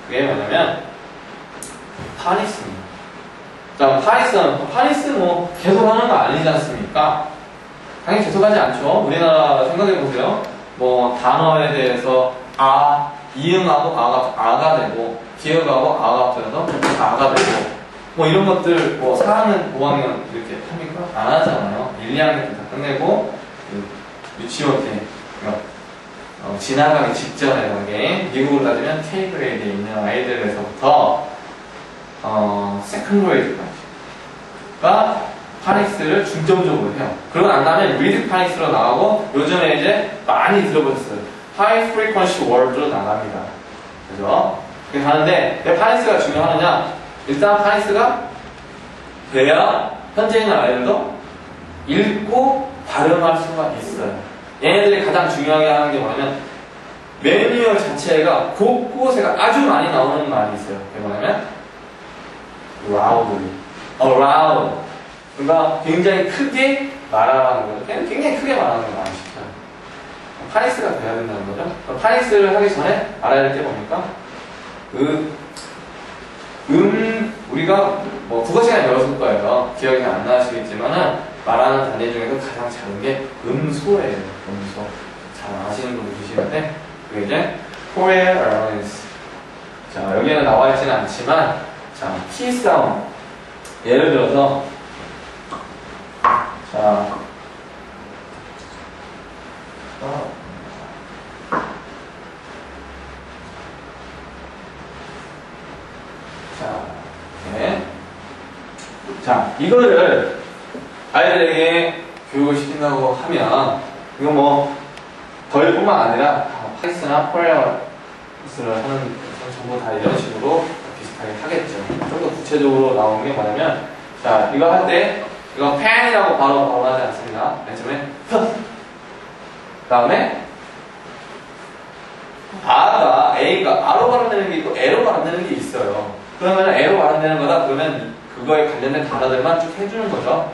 그게 뭐냐면 파리스입니다. 자, 파리스 뭐 계속 하는 거 아니지 않습니까? 당연히 계속하지 않죠. 우리나라 생각해보세요. 뭐 단어에 대해서 이응하고 아가 되고 기억하고 아가 붙어서 아가 되고 뭐 이런 것들 뭐 4학년 5학년 이렇게 합니까? 안 하잖아요. 1, 2학년 때 다 끝내고 유치원 때 지나가기 직전에 단계 미국으로 따지면 K그레이드에 있는 아이들에서부터 세컨드 그레이드까지가 파닉스를 중점적으로 해요. 그러고 난 다음에 리드 파닉스로 나가고 요즘에 이제 많이 들어보셨어요. 하이 프리퀀시 월드로 나갑니다. 그죠? 그렇게 가는데 왜 파닉스가 중요하느냐? 일단 파닉스가 돼야 현재 있는 아이들도 읽고 발음할 수가 있어요. 얘네들이 가장 중요하게 하는 게 뭐냐면 매뉴얼 자체가 곳곳에 아주 많이 나오는 말이 있어요. 그게 뭐냐면 loudly, loud. 그러니까 굉장히 크게 말하라는 거죠. 굉장히 크게 말하는 걸 많이 시켜요. 파닉스가 돼야 된다는 거죠. 파닉스를 하기 전에 알아야 될 게 뭡니까? 우리가 뭐 국어 시간에 배웠을 거예요. 기억이 안 나시겠지만은 말하는 단위 중에서 가장 작은 게 음소예요. 음소. 잘 아시는 분들 계시는데 그게 이제 coherence. 자, 여기에는 나와 있지는 않지만 자, T 사운드. 예를 들어서 자, 자, 이거를 아이들에게 교육을 시킨다고 하면 이거 뭐 덜뿐만 아니라 파이스나 코리아스를 하는 전부 다 이런 식으로 비슷하게 하겠죠. 좀 더 구체적으로 나오는 게 뭐냐면 자, 이거 할 때 이거 펜이라고 바로 하지 않습니다. 맨 처음에 그 다음에 A가 R로 발음되는 게 있고 E로 발음되는 게 있어요. 그러면 E로 발음되는 거다 그러면 그거에 관련된 단어들만 쭉 해주는 거죠.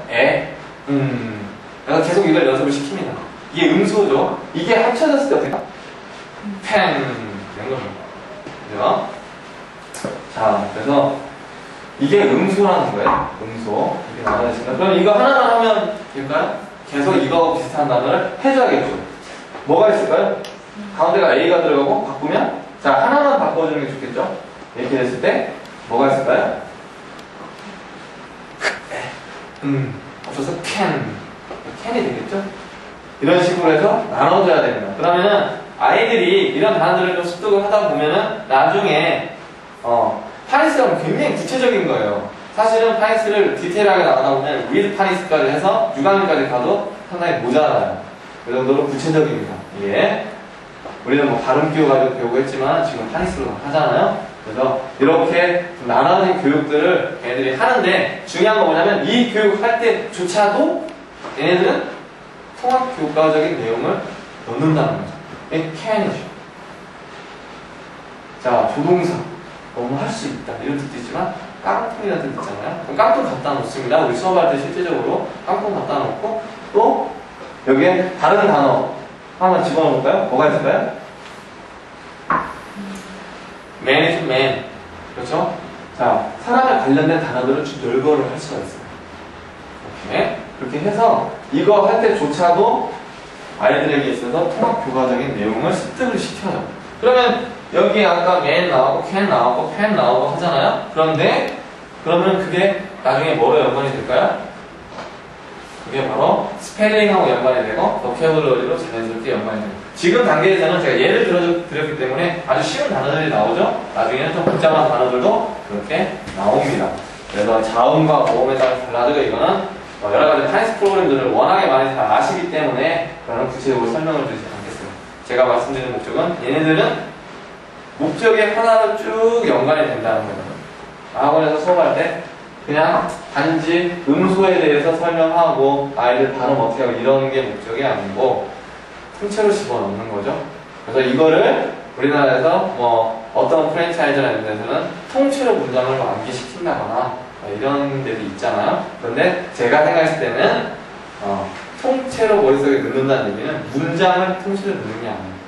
내가 계속 이걸 연습을 시킵니다. 이게 음소죠. 이게 합쳐졌을 때 어떻게? 펜 이런 겁니다. 그죠? 자, 그래서 이게 음소라는 거예요. 음소 이렇게 나눠있습니다. 그럼 이거 하나만 하면 될까요? 계속 이거하고 비슷한 단어를 해줘야겠죠. 뭐가 있을까요? 가운데가 A가 들어가고 바꾸면 자, 하나만 바꿔주는 게 좋겠죠? 이렇게 됐을 때 뭐가 있을까요? 없어서 캔이 되겠죠? 이런 식으로 해서 나눠줘야 됩니다. 그러면은 아이들이 이런 단어들을 좀 습득을 하다 보면은 나중에 파리스가 굉장히 구체적인 거예요. 사실은 파리스를 디테일하게 나가다 보면 with 파리스까지 해서 6학년까지 가도 상당히 모자라요. 그 정도로 구체적입니다. 이게 우리는 뭐 발음 기호 가지고 배우고 했지만 지금 파리스로 하잖아요. 그래서 이렇게 나눠진 교육들을 얘네들이 하는데 중요한 건 뭐냐면 이 교육할 때조차도 얘네들은 통합교과적인 내용을 넣는다는 거죠. 이게 can이죠. 자, 조동사 너무 할 수 있다 이런 뜻도 있지만 깡통이라는 뜻 있잖아요. 그럼 깡통 갖다 놓습니다. 우리 수업할 때 실제적으로 깡통 갖다 놓고 또 여기에 다른 단어 하나 집어넣을까요? 뭐가 있을까요? man이죠, man. 그렇죠? 자, 사람에 관련된 단어들을 열거를 할 수가 있어요. 그렇게 해서 이거 할 때조차도 아이들에게 있어서 통합교과적인 내용을 습득을 시켜요. 그러면 여기 아까 man 나오고 can 나오고 pen 나오고 하잖아요. 그러면 그게 나중에 뭐로 연관이 될까요? 그게 바로 스펠링하고 연관이 되고 보캐블러리로 자연스럽게 연관이 되고 지금 단계에서는 제가 예를 들었기 때문에 아주 쉬운 단어들이 나오죠. 나중에는 좀 복잡한 단어들도 그렇게 나옵니다. 그래서 자음과 모음에 따라 달라지고 이거는 여러 가지 파이스 프로그램들을 워낙에 많이 잘 아시기 때문에 그런 구체적으로 설명을 드리지 않겠어요. 제가 말씀드리는 목적은 얘네들은 목적의 하나로 쭉 연관이 된다는 거예요. 학원에서 수업할 때 그냥 단지 음소에 대해서 설명하고 아이들 발음 어떻게 하고 이런 게 목적이 아니고 통째로 집어넣는 거죠. 그래서 이거를 우리나라에서 뭐 어떤 프랜차이즈나 이런 데서는 통째로 문장을 암기시킨다거나 이런 데도 있잖아요. 그런데 제가 생각했을 때는 통째로 머릿속에 넣는다는 얘기는 문장을 통째로 넣는 게 아니에요.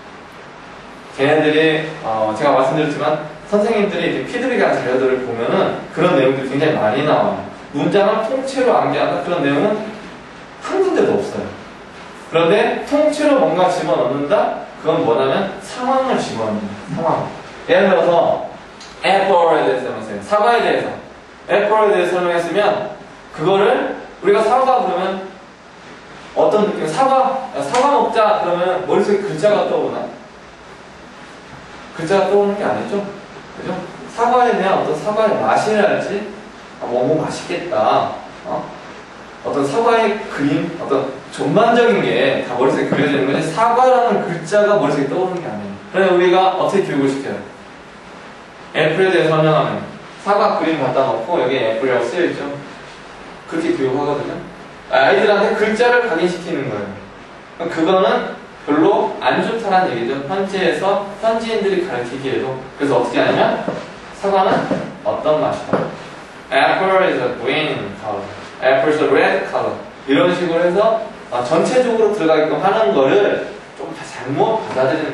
걔네들이 제가 말씀드렸지만 선생님들이 이렇게 피드백한 자료들을 보면은 그런 내용들이 굉장히 많이 나와요. 문장을 통째로 암기한다 그런 내용은 한 군데도 없어요. 그런데 통째로 뭔가 집어넣는다? 그건 뭐냐면 상황을 집어넣는 상황. 예를 들어서 apple에 대해서 설명했어요. 사과에 대해서. apple에 대해서 설명했으면 그거를 우리가 사과 그러면 어떤 느낌? 사과 먹자 그러면 머릿속에 글자가 떠오르나? 글자가 떠오르는 게 아니죠? 그죠? 사과에 대한 어떤 사과의 맛이랄지 뭐 맛있겠다. 어떤 사과의 그림, 어떤 전반적인 게 다 머릿속에 그려지는 거지 사과라는 글자가 머릿속에 떠오르는 게 아니에요. 그래서 우리가 어떻게 교육을 시켜요? 애플에 대해서 설명하면 사과 그림 갖다 놓고 여기에 애플이라고 쓰여있죠. 그렇게 교육하거든요. 아이들한테 글자를 각인시키는 거예요. 그거는 별로 안 좋다는 얘기죠. 현지에서 현지인들이 가르치기에도. 그래서 어떻게 하냐면 사과는 어떤 맛이다. Apple is a green color. Apple is a red color. 이런 식으로 해서 전체적으로 들어가게끔 하는 거를 좀 다 잘못 받아들이는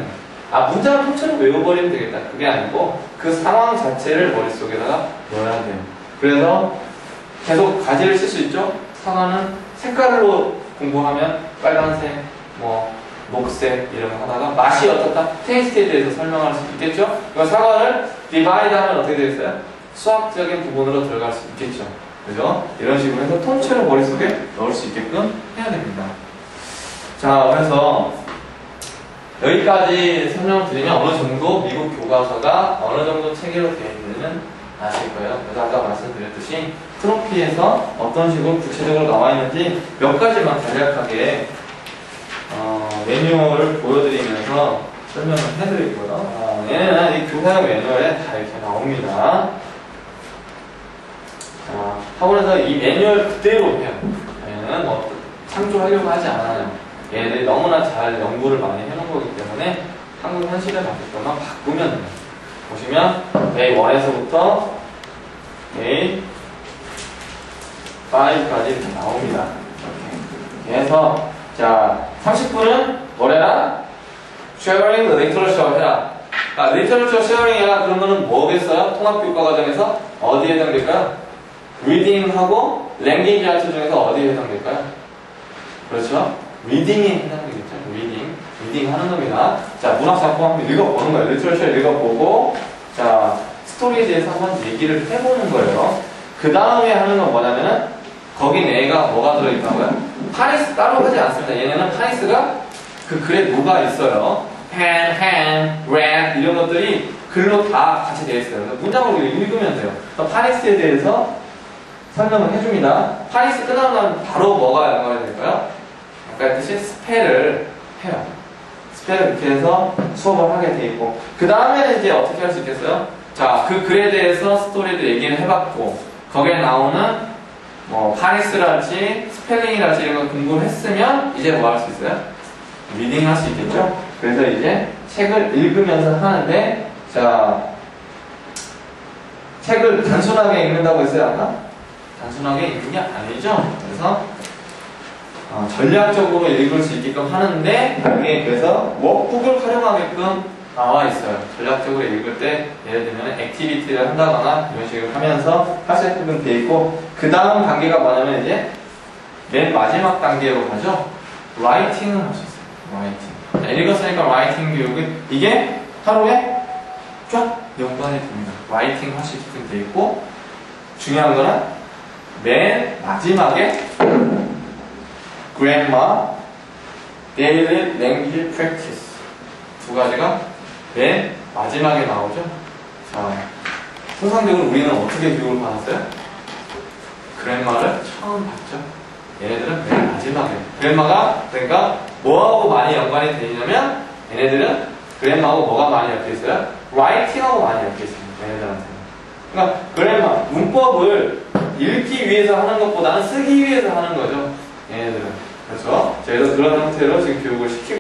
거예요. 문장을 통째로 외워버리면 되겠다. 그게 아니고 그 상황 자체를 머릿속에다가 넣어야 돼요. 그래서 계속 가지를 쓸 수 있죠. 사과는 색깔로 공부하면 빨간색, 녹색 이런 거 하다가 맛이 어떻다? 테이스트에 대해서 설명할 수 있겠죠? 사과를 디바이드 하면 어떻게 되겠어요? 수학적인 부분으로 들어갈 수 있겠죠. 그죠? 이런 식으로 해서 통째로 머릿속에 넣을 수 있게끔 해야 됩니다. 자, 그래서 여기까지 설명을 드리면 어느 정도 미국 교과서가 어느 정도 체계로 되어 있는지는 아실 거예요. 그래서 아까 말씀드렸듯이 트로피에서 어떤 식으로 구체적으로 나와 있는지 몇 가지만 간략하게 매뉴얼을 보여드리면서 설명을 해드리고요. 얘는 이 교사용 매뉴얼에 다 이렇게 나옵니다. 자, 학원에서 이 매뉴얼 그대로 해요. 얘는 창조하려고 하지 않아요. 얘들이 너무나 잘 연구를 많이 해놓은 거기 때문에 한국 현실에 맞을 것만 바꾸면 돼요. 보시면 A1에서부터 A5까지 이렇게 나옵니다. 이렇게 해서 자 30분은 뭐래라? Sharing the literature 해라. literature sharing 해라 그러면은 뭐겠어요? 통합교과과정에서 어디에 해당될까요? reading하고 language arts 중에서 어디에 해당될까요? 그렇죠? reading에 해당되겠죠? reading 하는 겁니다. 자, 문학작품 한번 읽어보는 거예요. literature 읽어보고 자, 스토리에 대해서 한번 얘기를 해보는 거예요. 그 다음에 하는 건 뭐냐면은 거기 내가 뭐가 들어있다고요? 파리스 따로 하지 않습니다. 얘네는 파리스가 그 글에 녹아 있어요. hand, read 이런 것들이 글로 다 같이 되어 있어요. 문장으로 읽으면 돼요. 파리스에 대해서 설명을 해줍니다. 파리스 끝나고 나면 바로 뭐가 연관이 될까요? 아까 했듯이 스펠을 해요. 스펠을 이렇게 해서 수업을 하게 돼 있고 그 다음에는 이제 어떻게 할 수 있겠어요? 자, 그 글에 대해서 스토리를 얘기를 해봤고 거기에 나오는 파리스랄지 스펠링이랄지 이런 걸 공부를 했으면 이제 뭐 할 수 있어요? 리딩 할 수 있겠죠? 그래서 이제 책을 읽으면서 하는데 자 책을 단순하게 읽는다고 했어요 아까? 단순하게 읽는 게 아니죠? 그래서 전략적으로 읽을 수 있게끔 하는데 그게 그래서 워크북을 활용하게끔 나와 있어요. 전략적으로 읽을 때 예를 들면 액티비티를 한다거나 이런 식으로 하면서 할 수 있게끔 돼 있고 그 다음 단계가 뭐냐면 이제 맨 마지막 단계로 가죠. 라이팅을 할 수 있어요. 라이팅. 읽었으니까 라이팅 교육은 이게 하루에 쫙 연관이 됩니다. 라이팅 할 수 있게끔 돼 있고 중요한 거는 맨 마지막에 grammar, daily language practice 두 가지가 맨 마지막에 나오죠. 자, 통상적으로 우리는 어떻게 교육을 받았어요? 그래마를 처음 봤죠. 얘네들은 맨 마지막에. 그래마가 그러니까 뭐하고 많이 연관이 되냐면 얘네들은 그래마하고 뭐가 많이 엮여 있어요? 라이팅하고 많이 엮여 있습니다. 얘네들한테는. 그러니까 그래마 문법을 읽기 위해서 하는 것보다는 쓰기 위해서 하는 거죠. 얘네들은. 그렇죠? 저희도 그런 형태로 지금 교육을 시키고